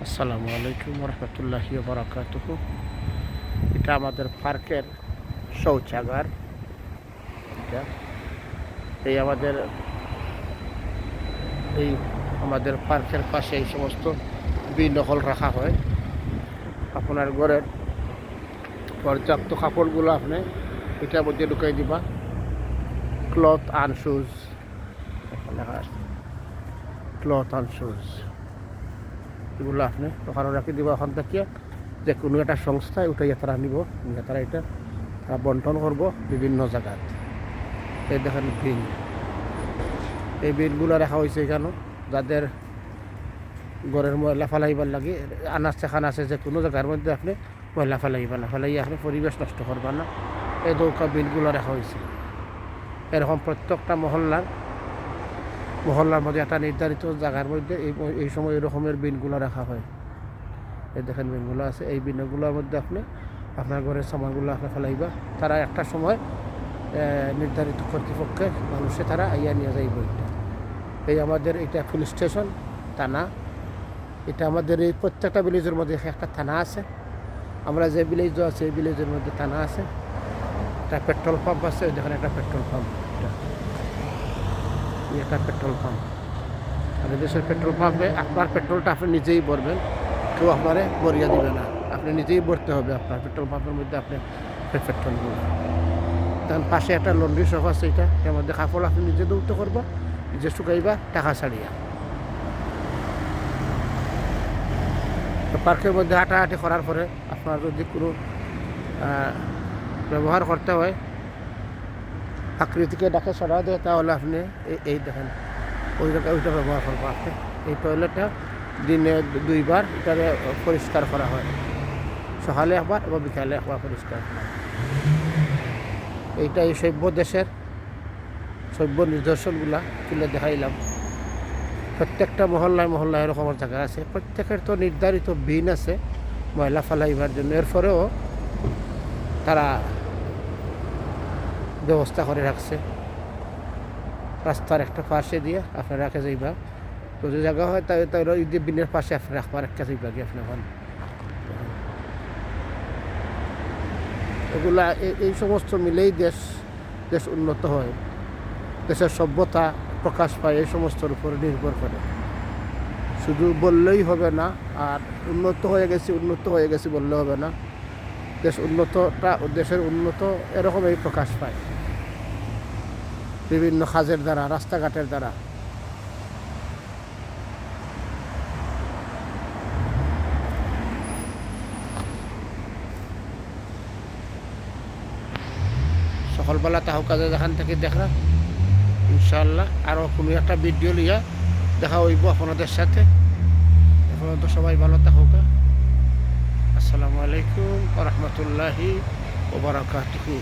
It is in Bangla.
আসসালামু আলাইকুম রহমতুল্লাহি বারাকাতুহু। এটা আমাদের পার্কের শৌচাগার। এটা এই আমাদের এই আমাদের পার্কের পাশে এই সমস্ত বিনকল রাখা হয়। আপনার ঘরের পর্যাপ্ত কাপড়গুলো আপনি এটার মধ্যে ঢুকাই দিবা। Cloth and shoes, cloth and shoes এগুলো আপনি ওখানে রাখি দিবা। ওখান থেকে যে কোনো একটা সংস্থায় উঠাইয়া তারা নিব, নিয়ে তারা এটা তারা বন্টন করবো বিভিন্ন জায়গায়। এই দেখেন বিন, এই বিনগুলো রাখা হয়েছে কেন, যাদের ঘরের ময়লা ফেলাইবার লাগে আনাজ সেখান আছে যে কোনো জায়গার মধ্যে আপনি ময়লা ফেলাইবা না, ফেলাইয়া আপনি পরিবেশ নষ্ট করবা না, এই দৌকা বিনগুলো রাখা হয়েছে। এরকম প্রত্যেকটা মহল্লার মধ্যে একটা নির্ধারিত জায়গার মধ্যে এই সময় এরকমের বিনগুলো রাখা হয়। এই দেখেন বিনগুলো আছে, এই বিনগুলোর মধ্যে আপনি আপনার ঘরের সামানগুলো আপনি ফেলাইবা। তারা একটা সময় নির্ধারিত কর্তৃপক্ষে মানুষে তারা আইয়া নিয়ে যাইব। এই আমাদের এটা পুলিশ স্টেশন থানা। এটা আমাদের এই প্রত্যেকটা ভিলেজের মধ্যে একটা থানা আছে। আমরা যে ভিলেজ আছে এই ভিলেজের মধ্যে থানা আছে। একটা পেট্রোল পাম্প আছে, দেখেন একটা পেট্রোল পাম্প, এটা পেট্রোল পাম্প। আমাদের দেশের পেট্রোল পাম্পে আপনার পেট্রোলটা আপনি নিজেই ভরবেন, কেউ আপনারে ভরিয়ে দিবে না, আপনি নিজেই ভরতে হবে আপনার পেট্রোল পাম্পের মধ্যে আপনি পেট্রোলগুলো। তখন পাশে একটা লন্ড্রি শপ আছে, এটার মধ্যে কাপড় আপনি নিজে ধৌত করবা, নিজে শুকাইবা টাকা ছাড়িয়া। তো পার্কের মধ্যে হাঁটাহাঁটি করার পরে আপনার যদি কোনো ব্যবহার করতে হয়, আকৃতিকে ডাকে সরা দেয়, তাহলে আপনি এই দেখেন ওইটা ব্যবহার করবো। আপনি এই টয়লেটটা দিনে 2 বার এটাকে পরিষ্কার করা হয়, সকালে একবার এবং বিকালে একবার পরিষ্কার করা হয়। এইটা এই সভ্য দেশের সভ্য নিদর্শনগুলা তুলে দেখাইলাম। প্রত্যেকটা মহল্লায় এরকমের জায়গা আছে, প্রত্যেকের তো নির্ধারিত বিন আছে ময়লা ফেলাইবার জন্য। এরপরেও তারা ব্যবস্থা করে রাখছে রাস্তার একটা পাশে দিয়ে আপনার রাখে যাইবা। যদি জায়গা হয় তাই তাই বিনের পাশে আপনি রাখবার একটা যাইবা গিয়ে আপনি হন। এগুলা এই সমস্ত মিলেই দেশ উন্নত হয়, দেশের সভ্যতা প্রকাশ পায় এই সমস্তর উপর নির্ভর করে। শুধু বললেই হবে না, আর উন্নত হয়ে গেছি বললে হবে না। দেশের উন্নত এরকমই প্রকাশ পায় বিভিন্ন কাজের দ্বারা, রাস্তাঘাটের দ্বারা। সকালবেলা তাহু কাজে যেখান থেকে দেখা ইনশাআল্লাহ আরও কোনো একটা ভিডিও লিয়া দেখা হইব আপনাদের সাথে। এখন তো সবাই ভালো থাকুক। আসসালামু আলাইকুম ওয়া রাহমাতুল্লাহি ওয়া বারাকাতুহু।